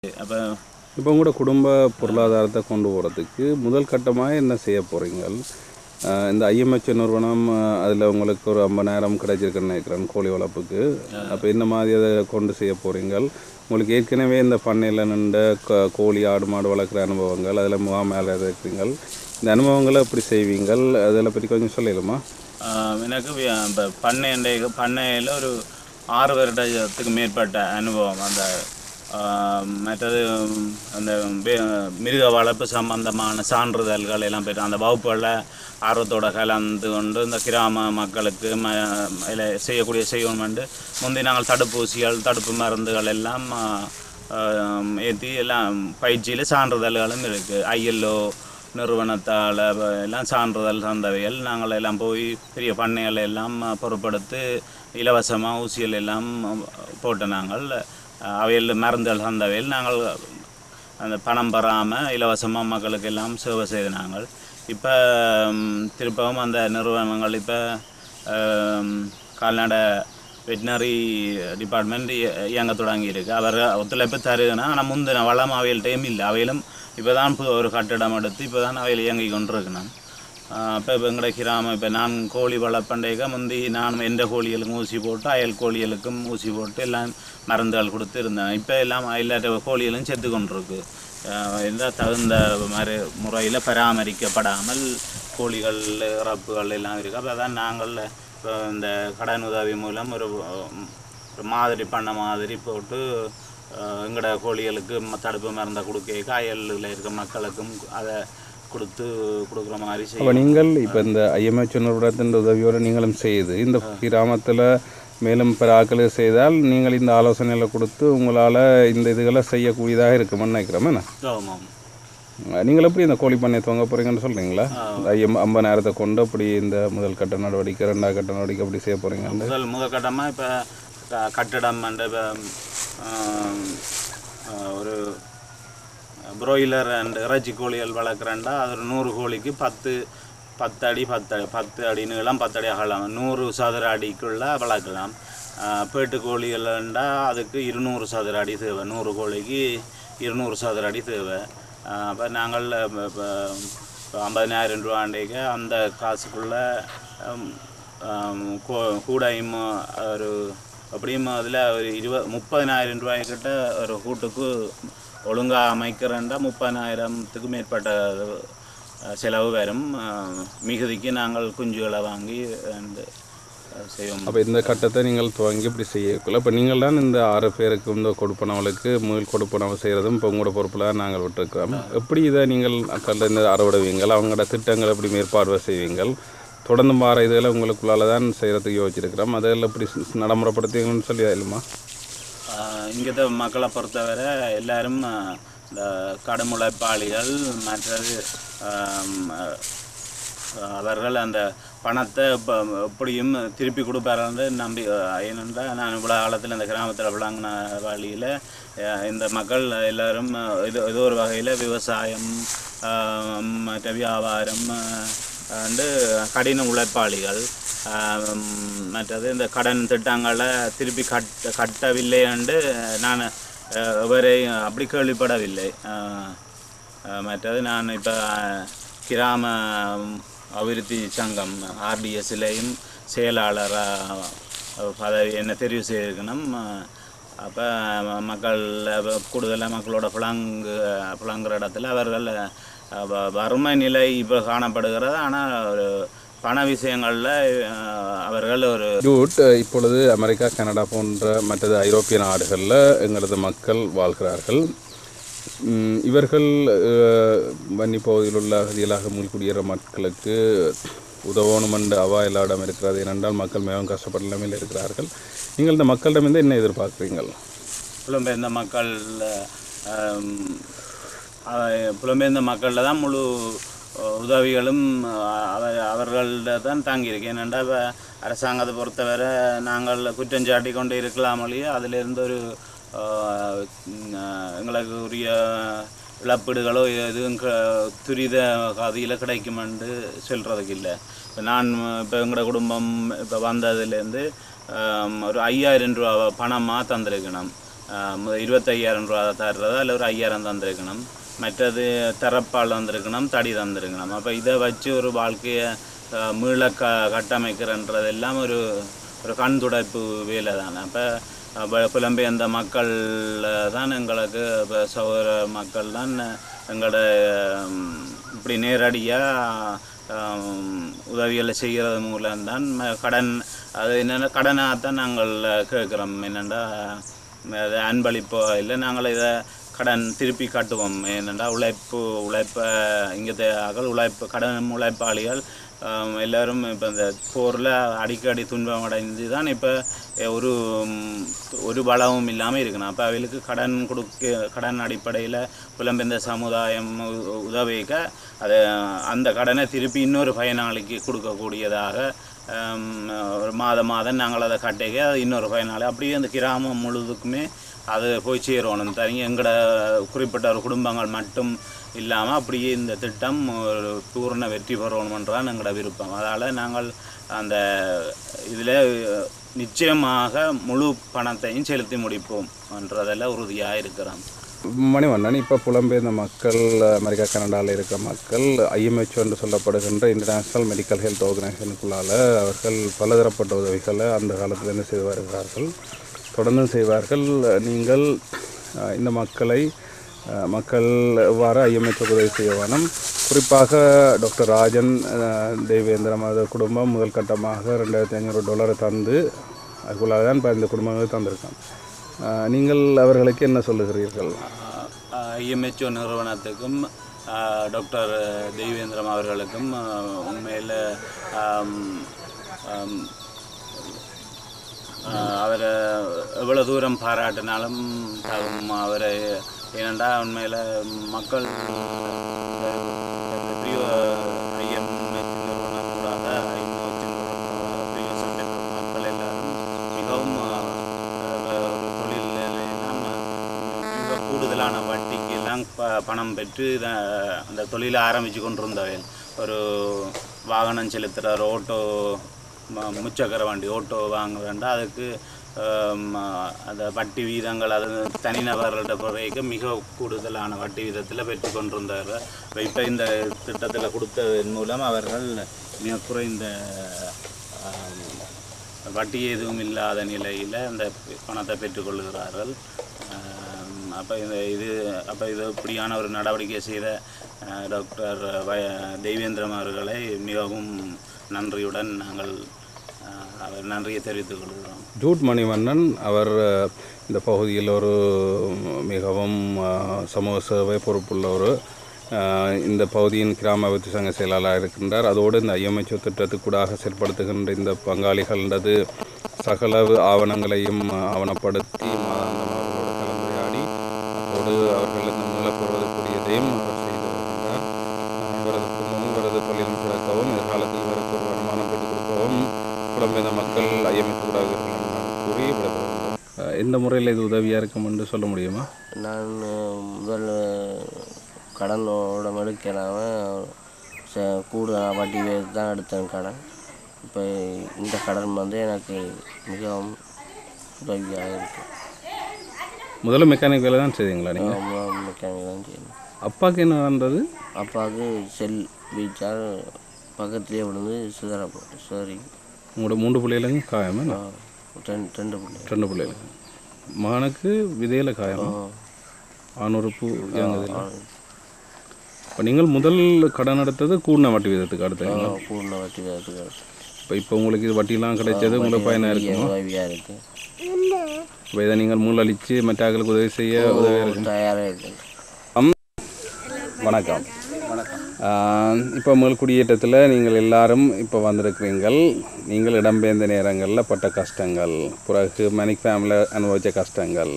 அப்போ இப்போ உங்களோட குடும்ப பொருளாதாரத்தை கொண்டு போகிறதுக்கு முதல் கட்டமாக என்ன செய்ய போகிறீங்க? இந்த ஐஎம்ஹெச் நிறுவனம் அதில் உங்களுக்கு ஒரு 50,000 கிடைச்சிருக்குன்னு நினைக்கிறேன் கோழி வளர்ப்புக்கு. அப்போ என்ன மாதிரி அதை கொண்டு செய்ய போகிறீங்க? உங்களுக்கு ஏற்கனவே இந்த பண்ணையில் நின்ற கோழி ஆடு மாடு வளர்க்குற அனுபவங்கள், அதில் மேலே இருக்கிறீங்க, இந்த அனுபவங்களை எப்படி செய்வீங்கள், அதில் பற்றி கொஞ்சம் சொல்லிடுமா? எனக்கு இப்போ பண்ணையில் ஒரு 6 வருடத்துக்கு மேற்பட்ட அனுபவம். அந்த மற்றது அந்த மிருக வளர்ப்பு சம்பந்தமான சான்றிதழ்கள் எல்லாம் பெற்று அந்த வகுப்புகளில் ஆர்வத்தோடு கலந்து கொண்டு இந்த கிராம மக்களுக்கு செய்யக்கூடிய செய்யணுமென்று முந்தைய நாங்கள் தடுப்பூசிகள் தடுப்பு மருந்துகள் எல்லாம் ஏற்றி எல்லாம் பயிற்சியில் சான்றிதழ்களும் இருக்குது. ஐஎல்ஓ நிறுவனத்தால் எல்லாம் சான்றிதழ் தந்தவைகள் நாங்கள் எல்லாம் போய் பெரிய பண்ணைகள் எல்லாம் பொறுப்படுத்தி இலவசமாக ஊசிகள் எல்லாம் போட்டு நாங்கள் அவையில் மருந்துகள் தந்தவையில் நாங்கள் அந்த பணம் பெறாமல் இலவசமாக மக்களுக்கு எல்லாம் சேவை செய்து நாங்கள் இப்போ திருப்பவும் அந்த நிறுவனங்கள் இப்போ கால்நடை வெட்டினரி டிபார்ட்மெண்ட் இயங்க தொடங்கியிருக்கு. அவர் ஒத்துழைப்பு தருதுன்னா ஆனால் முந்தின வளம் அவைகள்கிட்டையும் இல்லை. அவையிலும் இப்போ தான் ஒரு கட்டிடம் எடுத்து இப்போ தான் அவையில் இயங்கி கொண்டிருக்கணும். இப்போ எங்களோட கிராமம் இப்போ நான் கோழி வளர்ப்பண்டைக்க முந்தி நான் எந்த கோழிகளுக்கும் ஊசி போட்டு அயல் கோழிகளுக்கும் ஊசி போட்டு எல்லாம் மருந்துகள் கொடுத்து இருந்தேன். இப்போ எல்லாம் எல்லா கோழிகளும் செத்து கொண்டிருக்கு. எந்த தகுந்த மாதிரி முறையில் பராமரிக்கப்படாமல் கோழிகள் இறப்புகள் எல்லாம் இருக்குது. அப்போ தான் நாங்கள் இப்போ இந்த கடன் உதவி மூலம் ஒரு மாதிரி பண்ண மாதிரி போட்டு எங்களோட கோழிகளுக்கு தடுப்பு மருந்தை கொடுக்க அயலில் இருக்க மக்களுக்கும் அதை கொடுக்குற மாதிரி செய்யும். அப்போ நீங்கள் இப்போ இந்த ஐஎம்ஹெச் நிறுவனத்தின் உதவியோடு நீங்களும் செய்து இந்த கிராமத்தில் மேலும் பிற ஆக்களுக்கு செய்தால் நீங்கள் இந்த ஆலோசனைகளை கொடுத்து உங்களால் இந்த இதுகளை செய்யக்கூடியதாக இருக்குமென்னு நினைக்கிறோம். என்ன நீங்கள் எப்படி இந்த கோழி பண்ணை துவங்க போகிறீங்கன்னு சொல்கிறீங்களா? 50,000 கொண்டு அப்படி இந்த முதல் கட்ட நடவடிக்கை 2வது கட்ட நடவடிக்கை அப்படி செய்ய போகிறீங்க? முதல் கட்டமாக இப்போ கட்டிடம் இப்போ ஒரு ப்ரோயிலர் அண்ட் இறைச்சி கோழிகள் வளர்க்குறேன்டா அது ஒரு 100 கோழிக்கு 10 அடி நீளம் 10 அடி அகலம் 100 சதுர அடிக்குள்ளே வளர்க்கலாம். பேட்டு கோழிகள்ண்டா அதுக்கு 200 சதுர அடி தேவை. 100 கோழிக்கு 200 சதுர அடி தேவை. அப்போ நாங்கள் இப்போ 50,000 ரூபாண்டைக்கு அந்த காசுக்குள்ளே கூடையும் ஒரு அப்படியும் அதில் ஒரு 30,000 ரூபாய்க்கிட்ட ஒரு கூட்டுக்கு ஒழுங்காக அமைக்கிறேன்டா 30,000த்துக்கு மேற்பட்ட செலவு வரும். மிகுதிக்கு நாங்கள் குஞ்சுகளை வாங்கி செய்வோம். அப்போ இந்த கட்டத்தை நீங்கள் துவங்கி இப்படி செய்யக்குள்ள இப்போ நீங்கள் தான் இந்த 6 பேருக்கு இந்த கொடுப்பனவளுக்கு முதல் கொடுப்பனவு செய்கிறதும் இப்போ உங்களோட பொறுப்பில் நாங்கள் விட்டுருக்கிறோம். எப்படி இதை நீங்கள் இந்த அறவிடுவீங்கள், அவங்களோட திட்டங்களை எப்படி மேற்பார்வை செய்வீங்கள், தொடர்ந்து மாற இதில் உங்களுக்குள்ளால் தான் செய்கிறதுக்கு யோசிச்சிருக்கிறோம். அதில் எப்படி நடைமுறைப்படுத்துவீங்கன்னு சொல்லி இல்லைம்மா? இங்கே மக்களை பொறுத்தவரை எல்லாரும் இந்த கடுமுளைப்பாளிகள் மற்றது அவர்கள் அந்த பணத்தை எப்படியும் திருப்பி கொடுப்பாருன்னு நம்பி ஏனென்றால் நான் இவ்வளோ காலத்தில் இந்த கிராமத்தில் விளங்கின வழியில் இந்த மக்கள் எல்லோரும் ஏதோ ஒரு வகையில் விவசாயம் மற்ற வியாபாரம் கடின உழைப்பாளிகள் மற்றது இந்த கடன் திட்டங்களை திருப்பி கட்டவில்லை என்று நான் எவரை அப்படி கேள்விப்படவில்லை. மற்றது நான் இப்போ கிராம அபிவிருத்தி சங்கம் ஆர்டிஎஸ்லையும் செயலாளராக பதவி என்ன தெரிவு செய்திருக்கணும். அப்போ மக்கள் கூடுதலாக மக்களோட புலங்குற இடத்துல அவர்கள் வறுமை நிலை இப்போ காணப்படுகிறது. ஆனால் ஒரு பண விஷயங்களில் அவர்கள் ஒரு இப்பொழுது அமெரிக்கா கனடா போன்ற மற்றது ஐரோப்பிய நாடுகளில் எங்களது மக்கள் வாழ்கிறார்கள். இவர்கள் வன்னி பகுதியில் உள்ள அகதிகளாக மூழ்குடியேற மக்களுக்கு உதவணும் என்ற அவா எல்லாரிடம் இருக்கிறது. ஏனென்றால் மக்கள் மிகவும் கஷ்டப்பட்ட நிலைமையில் இருக்கிறார்கள். நீங்கள் இந்த மக்களிடமிருந்து என்ன எதிர்பார்க்குறீங்கள்? புலம்பெயர்ந்த மக்கள் புலம்பெயர்ந்த மக்களில் தான் முழு உதவிகளும் அவர்கள்ட தான் தாங்கியிருக்கு. ஏனென்றால் இப்போ அரசாங்கத்தை பொறுத்தவரை நாங்கள் குற்றஞ்சாட்டி கொண்டு இருக்கலாமலேயே அதிலிருந்து ஒரு எங்களுக்கு உரிய இழப்பீடுகளோ எதுவும் துரித கதியில் கிடைக்குமென்று சொல்கிறதுக்கு இல்லை. இப்போ நான் இப்போ எங்களோட குடும்பம் இப்போ வந்ததுலேருந்து ஒரு 5,000 ரூபா பணமாக தந்திருக்கணும். 25,000 ரூபா தர்றது அதில் ஒரு 5,000 தந்திருக்கணும். மற்றது தரப்பால் தந்திருக்கணும், தடி தந்திருக்கணும். அப்போ இதை வச்சு ஒரு வாழ்க்கையை மீள கட்டமைக்கிறன்றதெல்லாம் ஒரு கண் துடைப்பு வேலை தானே. அப்போ புலம்பெயர்ந்த மக்கள் தான் எங்களுக்கு, இப்போ சகோதர மக்கள் தான் எங்களோட இப்படி நேரடியாக உதவிகளை செய்கிறது மூலம்தான் கடன், அது என்னென்னா கடனாக தான் நாங்கள் கேட்குறோம். என்னென்னா அது அன்பளிப்போ இல்லை, நாங்கள் இதை கடன் திருப்பி கட்டுவோம். ஏனென்றா உழைப்பை இங்கே கடன் உழைப்பாளிகள் எல்லோரும் இப்போ இந்த போரில் அடிக்கடி துன்பம் அடைந்து தான் இப்போ ஒரு பலமும் இல்லாமல் இருக்கணும். அப்போ அவளுக்கு கடன் அடிப்படையில் புலம்பெயர்ந்த சமுதாயம் உதவிக்க அதை அந்த கடனை திருப்பி இன்னொரு பயனாளிக்கு கொடுக்கக்கூடியதாக ஒரு மாதம் நாங்கள் அதை கட்டிக்க அது இன்னொரு பயனாளி அப்படியே அந்த கிராமம் முழுதுக்குமே அது போய் சேரணும். தனியாக எங்களோட குறிப்பிட்ட ஒரு குடும்பங்கள் மட்டும் இல்லாமல் அப்படியே இந்த திட்டம் ஒரு பூர்ண வெற்றி பெறணுமென்றான் எங்களோட விருப்பம். அதால் நாங்கள் அந்த இதில் நிச்சயமாக முழு பணத்தையும் செலுத்தி முடிப்போம் என்றதெல்லாம் உறுதியாக இருக்கிறோம். மணிவண்ணன், இப்போ புலம்பெயர்ந்த மக்கள், அமெரிக்கா கனடாவில் இருக்கிற மக்கள் IMHO என்று சொல்லப்படுகின்ற இன்டர்நேஷ்னல் மெடிக்கல் ஹெல்த் ஆர்கனைசேஷனுக்குள்ளால் அவர்கள் பலதரப்பட்ட உதவிகளை அந்த காலத்தில் என்ன செய்து வருகிறார்கள், தொடர்ந்து செய்வார்கள். நீங்கள் இந்த மக்கள் எவ்வாறு IMHO உதவி செய்ய வேணும், குறிப்பாக டாக்டர் ராஜன் தேவேந்திரம் குடும்பம் முதல் கட்டமாக $2,500 தந்து அதுக்குள்ளாக தான் இப்போ இந்த குடும்பங்கள் தந்திருக்காங்க. நீங்கள் அவர்களுக்கு என்ன சொல்லுகிறீர்கள்? IMHO நிறுவனத்துக்கும் டாக்டர் தேவேந்திரம் அவர்களுக்கும் உண்மையில் அவரை எவ்வளோ தூரம் பாராட்டினாலும் அவரை, ஏனென்றா உண்மையில் மக்கள் மக்கள் எல்லாரும் மிகவும் கூடுதலான வட்டிக்கு எல்லாம் பணம் பெற்று அந்த தொழிலை ஆரம்பித்து கொண்டிருந்தவர்கள். ஒரு வாகனம் செலுத்துகிற ஓட்டோ, முச்சக்கர வண்டி ஓட்டோ வாங்க வேண்டாம், அதுக்கு அந்த வட்டி வீதங்கள் அது தனிநபர்களோட பிறகு மிக கூடுதலான வட்டி வீதத்தில் பெற்று கொண்டிருந்தார்கள். இப்போ இந்த திட்டத்தில் கொடுத்ததன் மூலம் அவர்கள் மிக குறைந்த வட்டி எதுவும் இல்லாத நிலையில் அந்த பணத்தை பெற்றுக்கொள்கிறார்கள். அப்போ இது இப்படியான ஒரு நடவடிக்கை செய்த டாக்டர் தேவேந்திரம் அவர்களை மிகவும் நன்றியுடன் நாங்கள் நன்றியை தெரிவித்துக் கொள்கிறோம். ஜூட் மணிவண்ணன் அவர் இந்த பகுதியில் ஒரு மிகவும் சமூக சேவை பொறுப்புள்ள ஒரு இந்த பகுதியின் கிராம அபிவிருத்தி சங்க செயலாளராக இருக்கின்றார். அதோடு இந்த IMHO திட்டத்துக்கூடாக செயல்படுத்துகின்ற இந்த பங்காளிகளது சகல ஆவணங்களையும் ஆவணப்படுத்தி மாதாந்தம் அவர்களோடு கலந்துரையாடி அதோடு அவர்கள் இந்த மூலப்பெறுவதற்குரியதையும் அவர் செய்து வருகின்றார். இவரது குடும்பமும் இவரது தொழிலும் சிறக்கவும் எதிர்காலத்தில் இவருக்கு ஒரு வருமானம் பெற்றுக் கொடுக்கவும் புலம்பெயர்ந்த மக்கள் IMHO கூடாக கூறி விடப்படுகிறோம். எந்த முறையில் இது உதவியாக இருக்கும் என்று சொல்ல முடியுமா? நான் முதல் கடனோட எடுக்கிறாமல் கூடுதலாக வட்டி தான் எடுத்தேன் கடன். இப்போ இந்த கடன் வந்து எனக்கு மிகவும் உதவியாக இருக்குது. முதல்ல மெக்கானிக் வேலை தான் செய்தீங்களா நீங்கள்? மெக்கானிக் தான் செய்யணும். அப்பாவுக்கு என்ன வந்தது? அப்பாவுக்கு செல் வீச்சால் பக்கத்துலேயே விழுந்து சிதறப்போம். சரி, உங்களோட 3 பிள்ளைகளுங்க காயமா? 2 பிள்ளைகள். மகனுக்கு விதையில் காயமா? ஆணுறுப்பு இறங்குதில்லை. இப்போ நீங்கள் முதல் கடன் எடுத்தது கூடின வட்டி விதத்துக்கு அடுத்தீங்களா? கூடின வட்டி விதத்துக்கு அடுத்து. இப்போ உங்களுக்கு இது வட்டிலாம் கிடைச்சது உங்களுக்கு பயனாக இருக்குமா? உதவியாக இருக்குது. இப்போ இதை நீங்கள் மூலளித்து மற்றாக்களுக்கு உதவி செய்ய உதவியாக இருக்கும். தயாராக இருக்குது. வணக்கம். இப்போ முதல் குடியேற்றத்தில் நீங்கள் எல்லாரும் இப்போ வந்திருக்கிறீங்கள். நீங்கள் இடம்பெயர்ந்த நேரங்களில் பட்ட கஷ்டங்கள், பிறகு மணிக் ஃபேமிலியில் அனுபவித்த கஷ்டங்கள்,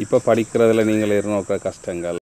இப்போ படிக்கிறதுல நீங்கள் எதிர்நோக்கிற கஷ்டங்கள்,